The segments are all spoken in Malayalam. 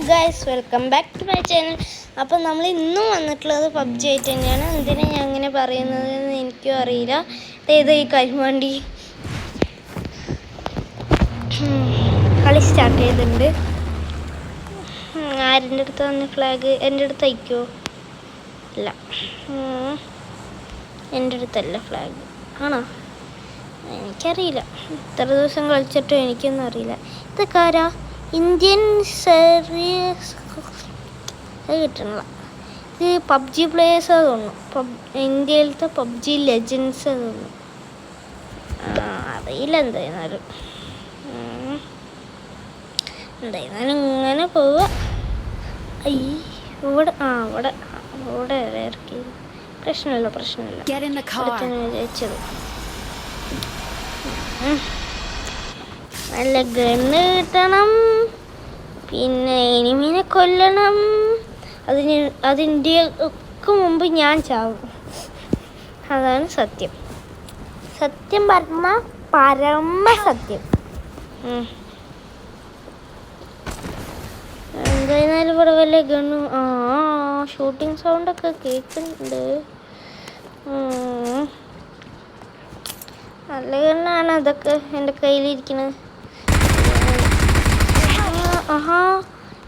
Guys, welcome back to my channel. അപ്പം നമ്മൾ ഇന്നും വന്നിട്ടുള്ളത് പബ്ജി ആയിട്ട് തന്നെയാണ്. എന്തിനാണ് ഞാൻ അങ്ങനെ പറയുന്നതെന്ന് എനിക്കും അറിയില്ല. ഏതോ ഈ കരിവണ്ടി കളി സ്റ്റാർട്ട് ചെയ്തിട്ടുണ്ട്. ആരുടെ അടുത്ത് വന്ന ഫ്ലാഗ്? എൻ്റെ അടുത്ത് അയക്കുമോ? ഇല്ല, എൻ്റെ അടുത്തല്ല ഫ്ലാഗ്. ആണോ? എനിക്കറിയില്ല. ഇത്ര ദിവസം കളിച്ചിട്ടും എനിക്കൊന്നും അറിയില്ല. ഇതൊക്കെ ആരാ? ഇന്ത്യൻ സീരീസ് അത് കിട്ടണില്ല. ഇത് പബ്ജി പ്ലേയേഴ്സ് തോന്നുന്നു. ഇന്ത്യയിലത്തെ പബ്ജി ലെജൻസ് തോന്നുന്നു. അറിയില്ല. എന്തായിരുന്നാലും ഇങ്ങനെ പോവുക. ഇവിടെ ഇവിടെ ഇറക്കി. പ്രശ്നമില്ല വിചാരിച്ചത്. നല്ല ഗണ്ണ് കിട്ടണം, പിന്നെ എനിമീനെ കൊല്ലണം. അതിൻ്റെ ഒക്കെ മുമ്പ് ഞാൻ ചാവും. അതാണ് സത്യം. സത്യം പറഞ്ഞ പരമ സത്യം. എന്തായാലും ഇവിടെ വല്ല ഗണ്ണു ഷൂട്ടിംഗ് സൗണ്ടൊക്കെ കേൾക്കുന്നുണ്ട്. നല്ല ഗണ്ണാണ് അതൊക്കെ എൻ്റെ കയ്യിലിരിക്കുന്നത്.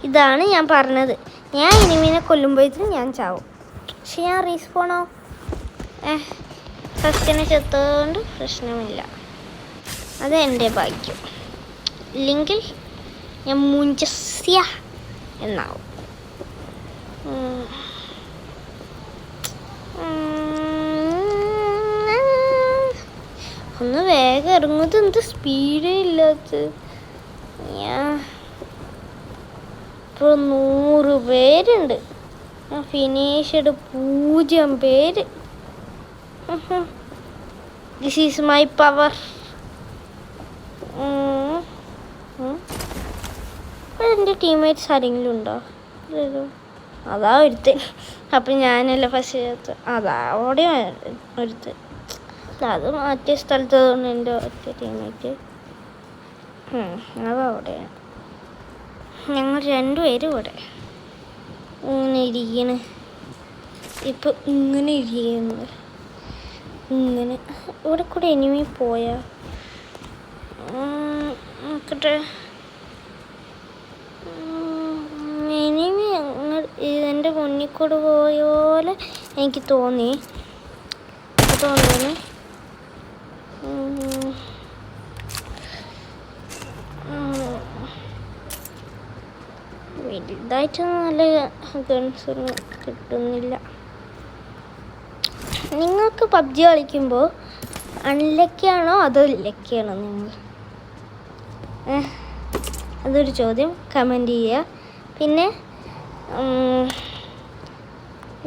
ഇതാണ് ഞാൻ പറഞ്ഞത്. ഞാൻ എനിമീനെ കൊല്ലുമ്പോഴത്തേനും ഞാൻ ചാവും. പക്ഷെ ഞാൻ റീസ്പോണോ ഫസ്റ്റിനെ ചെത്തതുകൊണ്ട് പ്രശ്നമില്ല. അത് എൻ്റെ ഭാഗ്യം. ഇല്ലെങ്കിൽ ഞാൻ മുഞ്ചസ്യ എന്നാവും. ഒന്ന് വേഗം ഇറങ്ങുന്നത്. എന്ത് സ്പീഡേ ഇല്ലാത്ത. ഇപ്പോൾ 100 പേരുണ്ട്. ഞാൻ ഫിനിഷ്ഡ് 0 പേര്. This is my power. എൻ്റെ ടീംമേറ്റ്സ് ആരെങ്കിലും ഉണ്ടോ? അതാ ഒരുത്തൻ. അപ്പം ഞാനല്ല ഫസ്റ്റ് ചേർത്ത്. അവിടെ ഒരുത്തൻ. അത് മാറ്റിയ സ്ഥലത്തതുകൊണ്ട് എൻ്റെ ഒറ്റ ടീമേറ്റ് അതവിടെയാണ്. ഞങ്ങൾ 2 പേരും ഇവിടെ ഇങ്ങനെ ഇരിക്കണ്. ഇപ്പം ഇങ്ങനെ ഇരിക്കുന്നത്. ഇങ്ങനെ ഇവിടെ കൂടെ എനിമി പോയാ നോക്കട്ടെ. എനിമി എൻ്റെ മുന്നിൽ കൂടെ പോയ പോലെ എനിക്ക് തോന്നുന്നു. വലുതായിട്ടൊന്നും നല്ല ഗൺസൊന്നും കിട്ടുന്നില്ല. നിങ്ങൾക്ക് പബ്ജി കളിക്കുമ്പോൾ അൺലക്കിയാണോ അതോ ലക്കിയാണോ നിങ്ങൾ? അതൊരു ചോദ്യം, കമൻറ്റ് ചെയ്യുക. പിന്നെ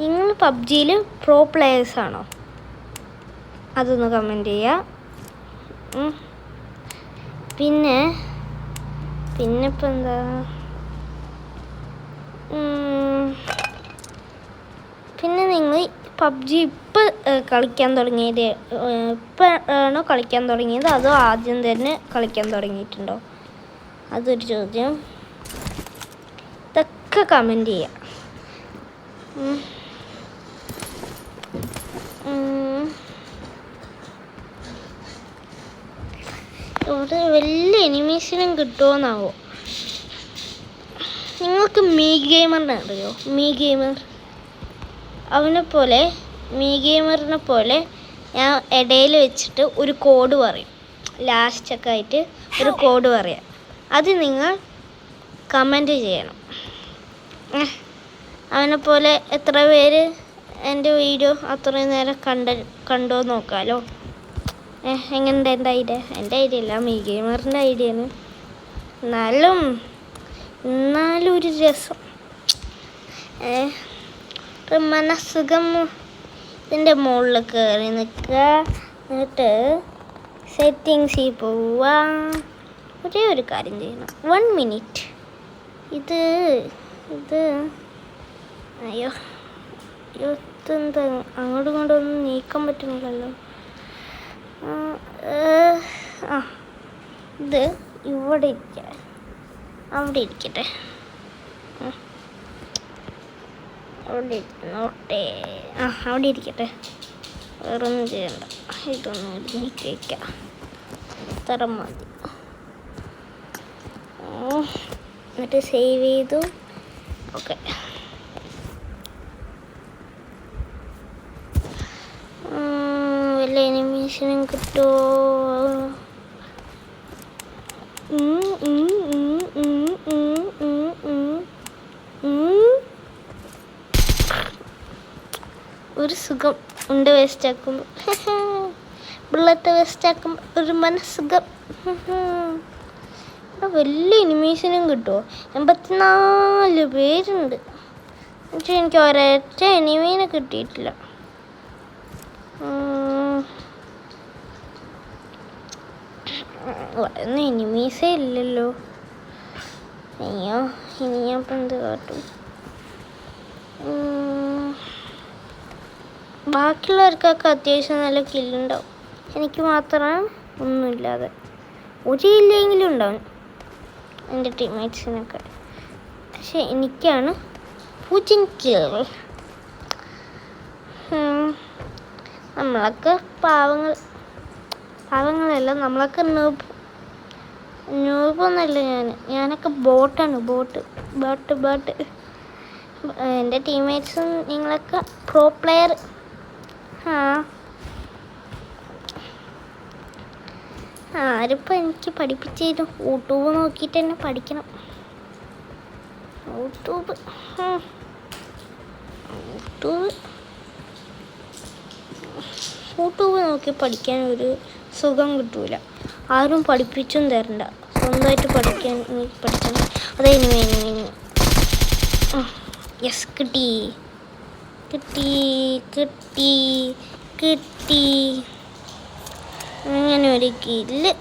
നിങ്ങൾ പബ്ജിയിൽ പ്രോ പ്ലേയേഴ്സാണോ? അതൊന്ന് കമൻറ്റ് ചെയ്യുക. പിന്നെ ഇപ്പം എന്താ, പിന്നെ നിങ്ങൾ പബ്ജി ഇപ്പം കളിക്കാൻ തുടങ്ങിയത് ഇപ്പോഴാണോ കളിക്കാൻ തുടങ്ങിയത് അതോ ആദ്യം തന്നെ കളിക്കാൻ തുടങ്ങിയിട്ടുണ്ടോ? അതൊരു ചോദ്യം. ഇതൊക്കെ കമൻറ്റ് ചെയ്യാം. ഇവിടെ വലിയ എനിമീസിനും കിട്ടുമോന്നാവോ? നിങ്ങൾക്ക് മീ ഗെയിമറിനെ അറിയോ? മീ ഗെയിമറിനെ പോലെ ഞാൻ ഇടയിൽ വെച്ചിട്ട് ഒരു കോഡ് പറയും. ലാസ്റ്റൊക്കെ ആയിട്ട് ഒരു കോഡ് പറയാം. അത് നിങ്ങൾ കമൻറ്റ് ചെയ്യണം. അവനെപ്പോലെ എത്ര പേര് എൻ്റെ വീഡിയോ അത്രയും നേരം കണ്ടോ നോക്കാമല്ലോ. എങ്ങനെയുണ്ട് എൻ്റെ ഐഡിയ? എൻ്റെ ഐഡിയ അല്ല, മീ ഗെയിമറിൻ്റെ ഐഡിയയാണ്. എന്നാലും ഒരു രസം, മനസ്സുഖം. ഇതിൻ്റെ മുകളിൽ കയറി നിൽക്കുക, എന്നിട്ട് സെറ്റിങ്സിൽ പോവുക. ഒരേ ഒരു കാര്യം ചെയ്യണം. 1 മിനിറ്റ്. ഇത് അയ്യോ എന്താ അങ്ങോട്ടും ഇങ്ങോട്ടും ഒന്നും നീക്കാൻ പറ്റുന്നില്ലല്ലോ. ഇത് ഇവിടെ ഇരിക്കുക, അവിടെ ഇരിക്കട്ടെ. അവിടെ ഇരുന്നോട്ടെ. അവിടെ ഇരിക്കട്ടെ, വേറൊന്നും ചെയ്യണ്ട. ഇതൊന്നും എനിക്ക് വയ്ക്കാം, ഇത്ര മതി. എന്നിട്ട് സേവ് ചെയ്തു. ഓക്കെ, വല്ല എനിമേഷനും കിട്ടുമോ? ഒരു സുഖം ഉണ്ട് വേസ്റ്റാക്കുമ്പോൾ. ബുള്ളറ്റ് വേസ്റ്റാക്കുമ്പോൾ ഒരു മനസ്സുഖം. വലിയ എനിമേഷനും കിട്ടുമോ? 84 പേരുണ്ട്. പക്ഷെ എനിക്ക് ഒരൊറ്റ എനിമീനെ കിട്ടിയിട്ടില്ല. ഒന്നും എനിമീസേ ഇല്ലല്ലോ. അയ്യോ, ഇനി ഞാൻ ഇപ്പം എന്ത് കാട്ടും? ബാക്കിയുള്ളവർക്കൊക്കെ അത്യാവശ്യം നല്ല കില്ലുണ്ടാവും, എനിക്ക് മാത്രം ഒന്നുമില്ലാതെ. ഒരു ഇല്ലെങ്കിലും ഉണ്ടാവും എൻ്റെ ടീംമേറ്റ്സിനൊക്കെ. പക്ഷെ എനിക്കാണ് 0 കില്ലുകൾ. നമ്മളൊക്കെ പാവങ്ങളല്ല, നമ്മളൊക്കെ നൂബൊന്നുമല്ല. ഞാനൊക്കെ ബോട്ടാണ്, ബോട്ട്. എൻ്റെ ടീംമേറ്റ്സും നിങ്ങളൊക്കെ പ്രോ പ്ലെയർ. ആരിപ്പോൾ എനിക്ക് പഠിപ്പിച്ചു തരും? യൂട്യൂബ് നോക്കിയിട്ട് തന്നെ പഠിക്കണം. യൂട്യൂബ് നോക്കി പഠിക്കാൻ ഒരു സുഖം കിട്ടൂല. ആരും പഠിപ്പിച്ചും തരണ്ട, സ്വന്തമായിട്ട് പഠിക്കണം. അതേനി യെസ്, കിട്ടി. അങ്ങനെ ഒരു കില്ല്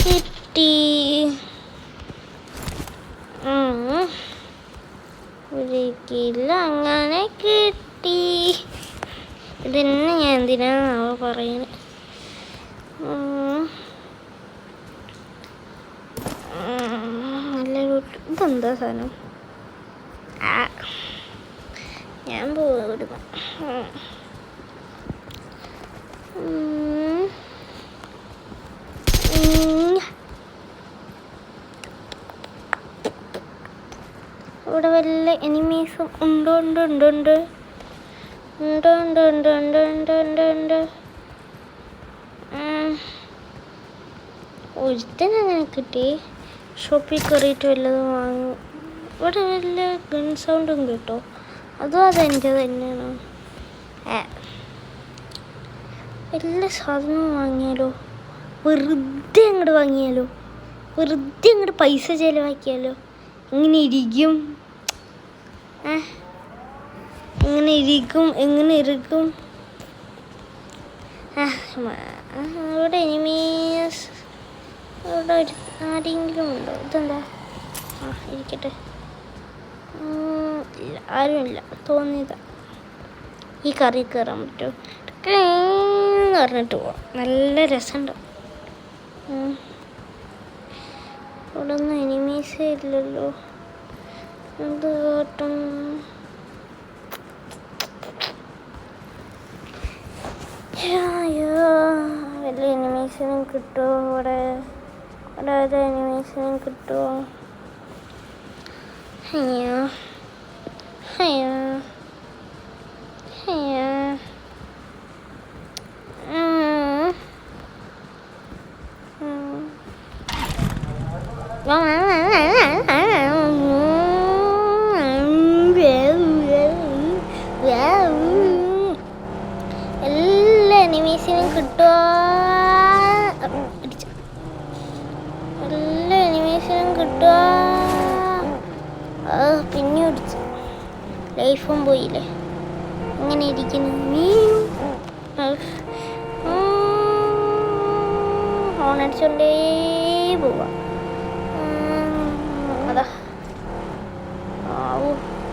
കിട്ടി. ഒരു കില്ല് അങ്ങനെ കിട്ടി. ഇതന്നെ ഞാൻ എന്തിനാണ് പറയുന്നത്? നല്ലൊരു ഇതെന്താ സാധനം? ഞാൻ പോടുന്നു. ഇവിടെ വല്ല എനിമീസും ഉണ്ട്. ഒരുത്തനങ്ങനെ കിട്ടി. ഷോപ്പിൽ കയറിയിട്ട് വല്ലതും വാങ്ങും. ഇവിടെ വല്ല ഗൺ സൗണ്ടും കേട്ടോ, അതും അതെൻ്റെ തന്നെയാണ്. എല്ലാ സാധനവും വാങ്ങിയാലോ, വെറുതെ അങ്ങോട്ട് പൈസ ചിലവാക്കിയാലോ? എങ്ങനെ ഇരിക്കും? ഇവിടെ എനിമീസ് ഇവിടെ ആരെങ്കിലും ഉണ്ടോ? ഇതെന്താ? ഇരിക്കട്ടെ. ഇല്ല, ആരുമില്ല, തോന്നിയതാ. ഈ കറി കയറാൻ പറ്റുമോ പറഞ്ഞിട്ട് പോവാം, നല്ല രസമുണ്ട്. ഇവിടെ ഒന്നും എനിമീസേ ഇല്ലല്ലോ, എന്ത് കാട്ടും? വല്ല എനിമീസിനും കിട്ടുമോ? ഇവിടെ ഒരു എനിമീസിനും കിട്ടുമോ? അയ്യോ എല്ലാ എനിമീസിനും കിട്ടുമോ? എല്ലാ എനിമീസിനും കിട്ടുമോ? പിന്നെ അടിച്ചു, ലൈഫും പോയില്ലേ. ഇങ്ങനെ ഇരിക്കുന്നു. ഹോണടിച്ചോണ്ടേ പോവാ. അതാ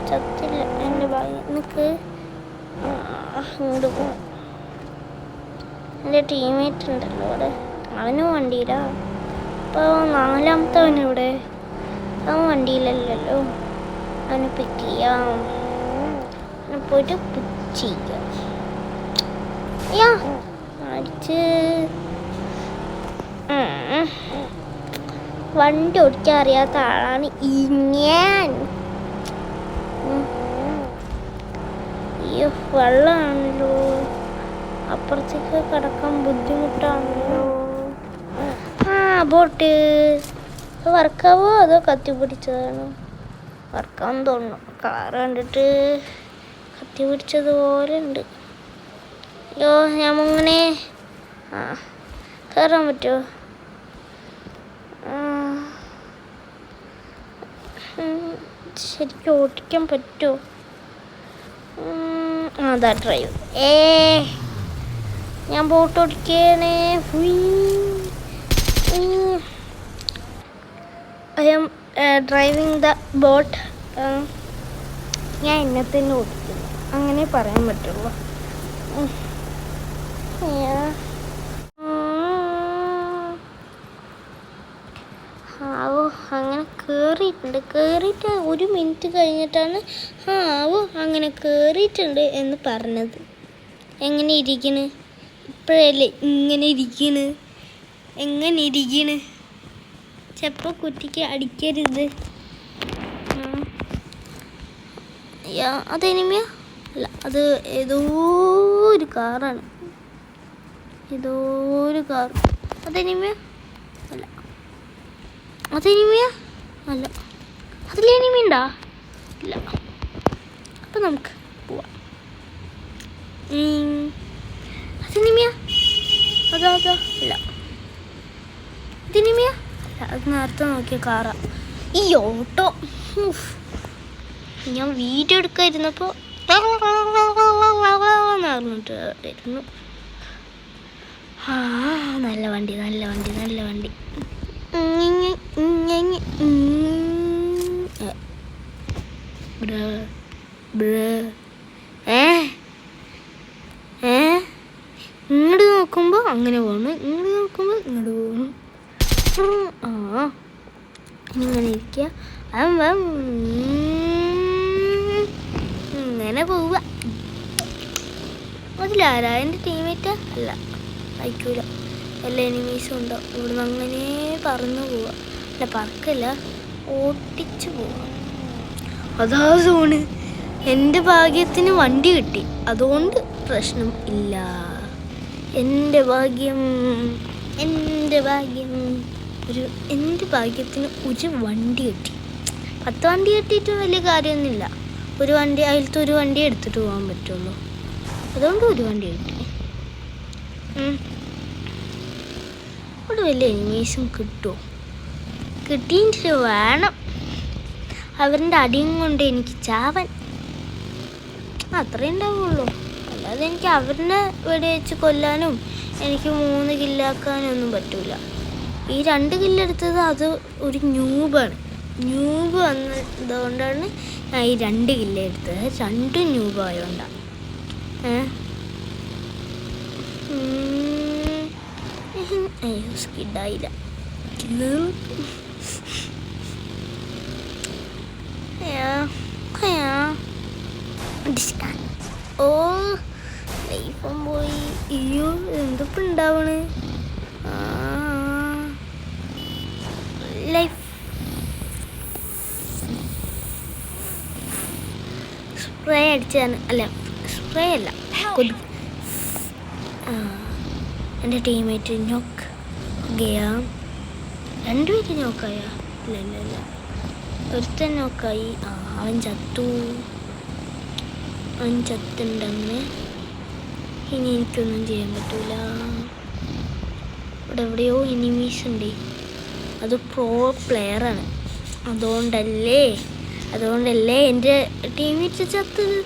ചത്തില്ല എൻ്റെ ഭാഗ്യം. നിനക്ക് ഇങ്ങോട്ട് പോവാം. എൻ്റെ ടീമേറ്റ് ഉണ്ടല്ലോ അവിടെ, അവനും വണ്ടിയിലാ. അപ്പോൾ 4ാമത്തവനിവിടെ, അവൻ വണ്ടിയിലല്ലല്ലോ, അവന് പിക്ക് ചെയ്യാം. പോയിട്ട് പിടിച്ചിരിക്കുക. യാ അടിച്ച് വണ്ടി ഓടിക്കാൻ അറിയാത്ത ആളാണ് ഈ ഞാൻ. അയ്യോ വെള്ളമാണല്ലോ, അപ്പുറത്തേക്ക് കിടക്കാൻ ബുദ്ധിമുട്ടാണല്ലോ. ബോട്ട് വർക്കാവോ അതോ കത്തി പിടിച്ചതാണോ? വർക്കാന്ന് തോന്നുന്നു, കളർ കണ്ടിട്ട് കത്തി പിടിച്ചതുപോലെ ഉണ്ട്. അയ്യോ ഞാൻ ഇങ്ങനെ കയറാൻ പറ്റുമോ? ശരിക്കും ഓടിക്കാൻ പറ്റുമോ? അതാ ഡ്രൈവ്. ഞാൻ ബോട്ട് ഓടിക്കണേ. I am driving the boat. ഞാൻ എന്നെ തന്നെ ഓടിക്കുന്നു, അങ്ങനെ പറയാൻ പറ്റുള്ളൂ. അങ്ങനെ കയറിയിട്ട് 1 മിനിറ്റ് കഴിഞ്ഞിട്ടാണ് അങ്ങനെ കയറിയിട്ടുണ്ട് എന്ന് പറഞ്ഞത്. എങ്ങനെ ഇരിക്കണ് ഇപ്പോഴല്ലേ? എങ്ങനെ ഇരിക്കണ്? ചെപ്പ കുറ്റിക്ക് അടിക്കരുത്. അതെനിമിയാ? അല്ല, അത് ഏതോ ഒരു കാറാണ്. അതെനിമിയാ? അല്ല. അതെനിമിയാ? അല്ല. അതിലെനിമിയുണ്ടോ? ഇല്ല. അപ്പം നമുക്ക് പോവാം. അതെനിമിയാ? അതാ അല്ല. അതെനിമിയാ? അല്ല, അത് നേരത്തെ നോക്കിയ കാറാ. ഈ ഓട്ടോ ഞാൻ വീഡിയോ എടുക്കാതിരുന്നപ്പോൾ നടന്നിട്ടായിരുന്നു. നല്ല വണ്ടി. ഇങ്ങോട്ട് നോക്കുമ്പോൾ അങ്ങനെ പോകണം, ഇങ്ങോട്ട് നോക്കുമ്പോൾ ഇങ്ങോട്ട് പോകണം. ഇങ്ങനെ ഇരിക്കുക, ഇങ്ങനെ പോവുക. അതിലാരാ? എൻ്റെ ടീമേറ്റാ? അല്ല, അയക്കൂല. എല്ലാ എനിമീസും ഉണ്ടോ ഇവിടുന്ന്? അങ്ങനെ പറന്നു പോവുക. അല്ല, പറക്കല്ല, ഓട്ടിച്ചു പോവുക. അതാ സോണ്. എൻ്റെ ഭാഗ്യത്തിന് വണ്ടി കിട്ടി, അതുകൊണ്ട് പ്രശ്നം ഇല്ല. എൻ്റെ ഭാഗ്യത്തിന് ഒരു വണ്ടി കിട്ടി. 10 വണ്ടി കിട്ടിയിട്ടും വലിയ കാര്യമൊന്നുമില്ല. അതിലത്തെ ഒരു വണ്ടി എടുത്തിട്ട് പോകാൻ പറ്റുള്ളൂ. അതുകൊണ്ട് ഒരു വണ്ടി കിട്ടി. അവിടെ വലിയ എനിമീസും കിട്ടുമോ? കിട്ടിയിട്ട് വേണം അവരുടെ അടിയും കൊണ്ട് എനിക്ക് ചാവാൻ. അത്രേ ഉണ്ടാവുള്ളൂ. അല്ലാതെ എനിക്ക് അവരെ വെടിവെച്ച് കൊല്ലാനും എനിക്ക് 3 കില്ലാക്കാനും ഒന്നും പറ്റൂല. ഈ 2 കില്ലെടുത്തത് അത് ഒരു ന്യൂബ് വന്നതുകൊണ്ടാണ് ഞാൻ ഈ 2 കില്ല എടുത്തത്. 2 ന്യൂബ് ആയതുകൊണ്ടാണ്. അയ്യോ സ്കിഡായില്ല. ഓ ലൈഫും പോയി. അയ്യോ എന്തൊക്കെ ഉണ്ടാവണ്. Life spray അടിച്ചാണ്. അല്ല, സ്പ്രേ അല്ല, കൊതുക്. എൻ്റെ ടീമേറ്റ് നോക്ക് ഗയാ. 2 പേര് നോക്കായ? ഇല്ല, ഒരുത്തൻ നോക്കായി. അവൻ ചത്തുണ്ടങ്ങനെ. ഇനി എനിക്കൊന്നും ചെയ്യാൻ പറ്റൂല. ഇവിടെ എവിടെയോ എനിമീസ് ഉണ്ട്. അത് പ്രോ പ്ലെയറാണ്. അതുകൊണ്ടല്ലേ എൻ്റെ ടീമേറ്റ് ചത്തത്.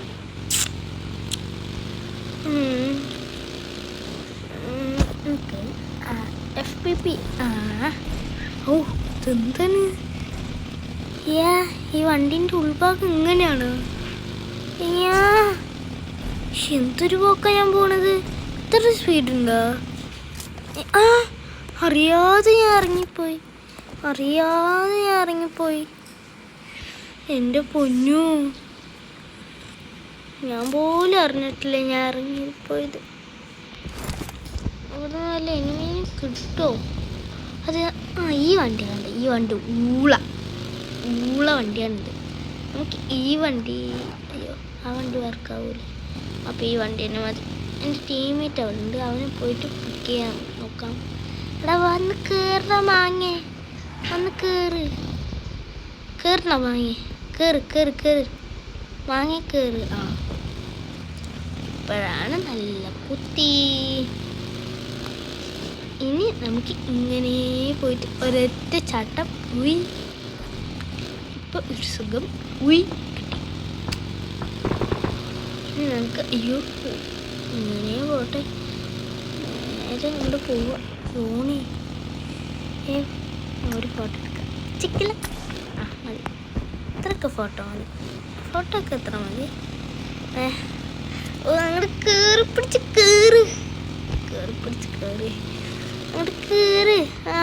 FPP. ഇതെന്താണ്? ഈ വണ്ടിൻ്റെ ഉൾഭാഗം ഇങ്ങനെയാണ്. എന്തൊരു പോക്കാ ഞാൻ പോണത്. ഇത്ര സ്പീഡുണ്ടോ? അറിയാതെ ഞാൻ ഇറങ്ങിപ്പോയി. എൻ്റെ പൊന്നു, ഞാൻ പോലും അറിഞ്ഞിട്ടില്ല ഞാൻ ഇറങ്ങിപ്പോയത്. അവിടെ നല്ല എനിമീനെ കിട്ടുമോ? അത് ഈ വണ്ടിയാണ്, ഈ വണ്ടി ഊള വണ്ടിയാണിത്. നമുക്ക് ഈ വണ്ടി, അയ്യോ ആ വണ്ടി വർക്കാവൂല. അപ്പോൾ ഈ വണ്ടി തന്നെ മതി. എൻ്റെ ടീമേറ്റ് അവിടെ ഉണ്ട്, അവനെ പോയിട്ട് പിക്ക് ചെയ്യാൻ നോക്കാം. എടാ വന്ന് കയറ മാങ്ങേ, വന്ന് കയറണ മാങ്ങേ, കയറ് മാങ്ങേ കയറ്. ആ ഇപ്പോഴാണ് നല്ല കുത്തി. ഇനി നമുക്ക് ഇങ്ങനെ പോയിട്ട് ഒരൊറ്റ ചാട്ടം ഉയ്. ഇപ്പം ഒരു സുഖം ഉയ് കിട്ടി. ഇനി നമുക്ക് അയ്യോ ഇങ്ങനെ പോട്ടെ, നേരെ കൊണ്ട് പോവുക. സോണി ഒരു ഫോട്ടോ എടുക്കാം. ചിക്കില്ല ആ മതി, ഇത്രയൊക്കെ ഫോട്ടോ മതി. ഫോട്ടോ ഒക്കെ എത്ര മതി? ഓ അങ്ങോട്ട് കയറി പിടിച്ച് കയറി അങ്ങോട്ട് കയറി. ആ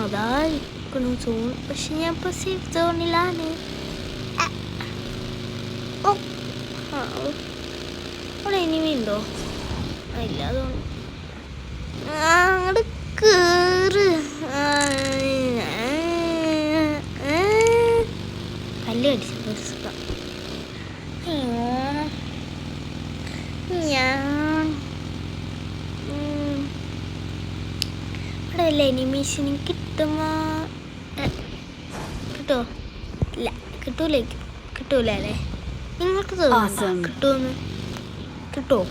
അതാ ഇരിക്കണു സോൺ. പക്ഷെ ഞാൻ ഇപ്പോൾ സേഫ് സോണിലാണ്. ഓ ആ അവിടെ എനിമി ഉണ്ടോ? ഇല്ല തോന്നുന്നു. അങ്ങോട്ട് കയറ്. കല്ല് കടിച്ചു സുഖം. ഞാൻ ഇവിടെ വല്ല എനിമീസിനും കിട്ടുമോ? കിട്ടുമോ? ഇല്ല കിട്ടൂല അല്ലേ? നിങ്ങൾക്ക് തോന്നുന്നു കിട്ടുമെന്ന്? കിട്ടുമോ?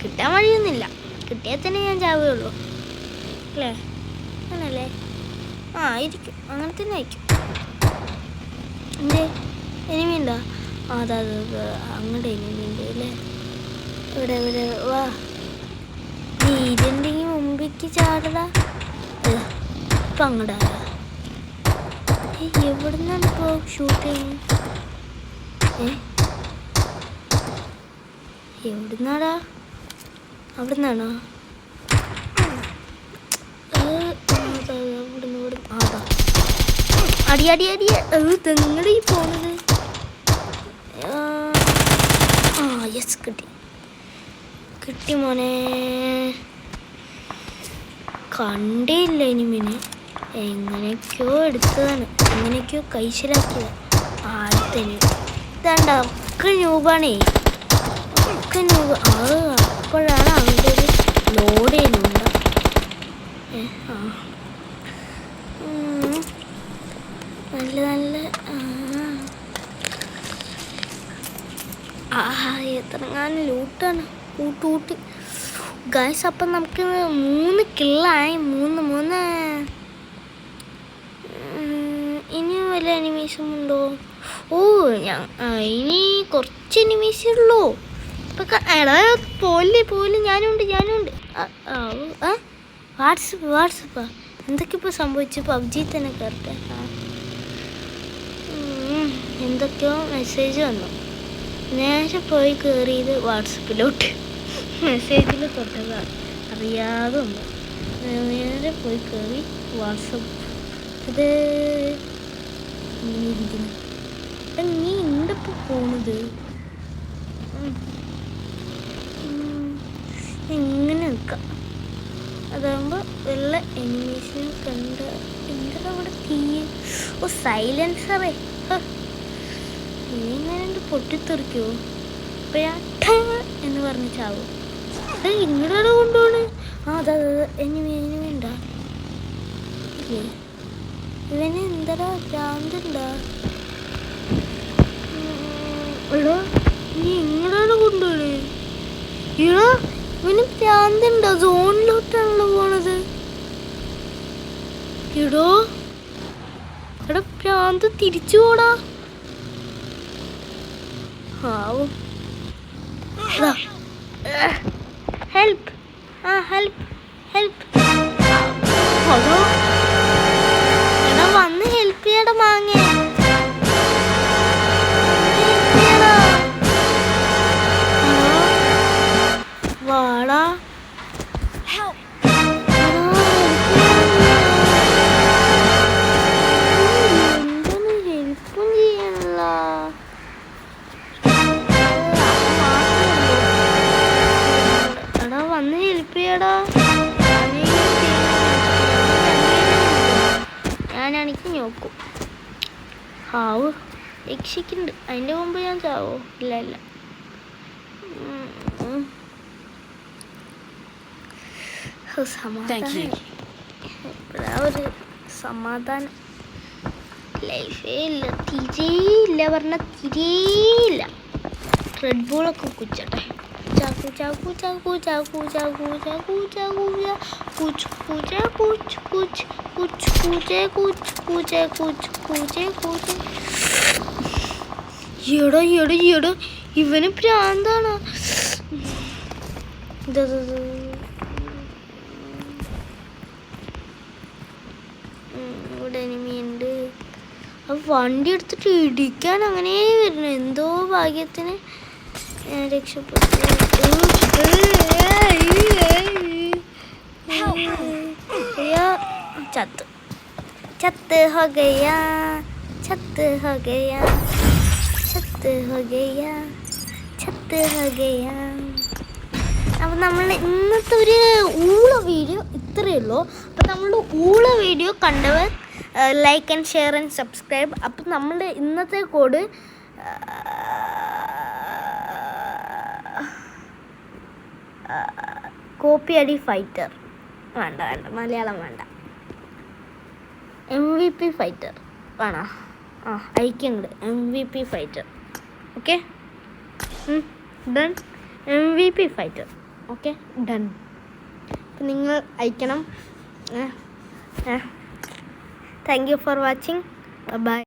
കിട്ടാൻ വഴിയൊന്നുമില്ല. കിട്ടിയാൽ തന്നെ ഞാൻ ചാവുകയുള്ളൂ അല്ലേ? ആണല്ലേ? ആ ഇരിക്കും, അങ്ങനെ തന്നെ ആയിരിക്കും. എന്തേ എനിമി ഉണ്ടോ? അതാ അങ്ങോട്ട് എനിമി ഉണ്ട് അല്ലേ? ഇവിടെ വാ, നീ ഇതുണ്ടെങ്കിൽ മുമ്പിക്ക് ചാടടാ. ഇപ്പം അങ്ങോട്ടാ. എവിടെ നിന്നാണ് ഇപ്പോൾ ഷൂട്ട് ചെയ്യുന്നത്? എവിടെ നിന്നാടാ? അവിടെ നിന്നാണോ? അതാ അടി തെങ്ങടി പോണത്. ആ യെസ് കിട്ടി മോനെ. കണ്ടേയില്ല എനിമിനെ, എങ്ങനെയൊക്കെയോ എടുത്തതാണ്, എങ്ങനെയൊക്കെയോ കൈശലാക്കിയതാണ്. ആദ്യത്തേന് ഇതാണ്ട ഒക്കെ ന്യൂബാണേ, ഒക്കെ ന്യൂബ്. അപ്പോഴാണ് അവൻ്റെ ഒരു ലോഡ് ചെയ്യുന്നുണ്ട്. നല്ല എത്രങ്ങാനും ലൂട്ടാണ് കൂട്ടി ഗൈസ്. അപ്പം നമുക്ക് 3 കില്ലായി. 3 ഇനിയും വല്ല എനിമീസും ഉണ്ടോ? ഓ ഇനി കുറച്ച് എനിമീസേ ഉള്ളൂ. ഇപ്പം എടാ പോലെ ഞാനുണ്ട്. വാട്സപ്പാ എന്തൊക്കെ ഇപ്പോൾ സംഭവിച്ചു? പബ്ജി തന്നെ കയറട്ടെ. എന്തൊക്കെയോ മെസ്സേജ് വന്നു. നേരെ പോയി കയറിയത് വാട്സപ്പിലോട്ട്. മെസ്സേജിൽ തൊട്ടതാണ്, അറിയാതെ വന്നു. നേരെ പോയി കയറി വാട്സപ്പ്. ഇത് ഇരിക്കുന്നു. നീ എന്തപ്പോൾ പോണത്? ഇങ്ങനെ നിൽക്കാം, അതാകുമ്പോൾ വല്ല എനിമീസിനെ കണ്ട്. എന്താ അവിടെ തീ? ഓ സൈലൻസറേ, ഇങ്ങനെ പൊട്ടിത്തെറിക്കുമോ? അപ്പോൾ ഞാൻ എന്ന് പറഞ്ഞ് ചാവും. അത് ഇങ്ങോട്ടാണ് കൊണ്ടുപോണ്. അതെ എനിമി ഉണ്ടാ ഇല്ലേ? ഇവന് എന്താ ഭ്രാന്തുണ്ടാ? എടോ നീ ഇങ്ങോട്ടാണ് കൊണ്ടുപോണ്. ഇടോ ഇവന് ഭ്രാന്തുണ്ടോ? സോണിലോട്ടാണല്ലോ പോണത്. എടാ ഭ്രാന്ത് തിരിച്ചു പോടാ. ആവും ഹെൽപ്പ് ഹെൽപ്പ്. അതോ എടാ വന്ന് ഹെൽപ്പ് ചെയ്യടാ മാങ്ങേ. വാടാ എന്തൊന്നും ഹെൽപ്പും ചെയ്യണല്ല. ഹാവ് രക്ഷിക്കുന്നുണ്ട്. അതിൻ്റെ മുമ്പ് ഞാൻ ചാവോ? ഇല്ല ഇല്ല. സമാധാനം. ഒരു സമാധാനം ലൈഫേ ഇല്ല, തിരിയില്ല പറഞ്ഞാൽ തിരിയില്ല. റെഡ് ബോളൊക്കെ കുച്ചട്ടെ. ചാക്കു ചാക്കു ചാക്കു ചാക്കു ചാക്കു ചാക്കു ചാക്കു കുച്ച് കുച്ച കുച്ച് കുച്ച് കുച്ച് കുച്ചേ കുച്ച് കുച്ചേ കുച്ച് കുച്ചേ കുച്ച്. എടോ എടോ എടോ, ഇവന് പ്രാന്താണ്. ഇവിടെ എനിമിയുണ്ട്. വണ്ടി എടുത്തിട്ട് ഇടിക്കാൻ അങ്ങനെ വരുന്നു. എന്തോ ഭാഗ്യത്തിന് രക്ഷപ്പെട്ടു. ചത്ത് ചത്ത് ഹോ ഗയാ ചത്ത് ഹോ ഗയാ ചത്ത് ഹോ ഗയാ ചത്ത് ഹോ ഗയാ. അപ്പം നമ്മൾ ഇന്നത്തെ ഒരു ഊള വീഡിയോ ഇത്രയേ ഉള്ളൂ. അപ്പം നമ്മളുടെ ഊള വീഡിയോ കണ്ടവർ like and share and subscribe. അപ്പം നമ്മളുടെ ഇന്നത്തെ കോഡ് കോപ്പി അടി ഫൈറ്റർ. വേണ്ട വേണ്ട, മലയാളം വേണ്ട. MVP ഫൈറ്റർ വേണോ? അയക്കുന്നുണ്ട് MVP fighter. Okay done. MVP fighter. Okay done. അപ്പം നിങ്ങൾ അയക്കണം. Thank you for watching. By.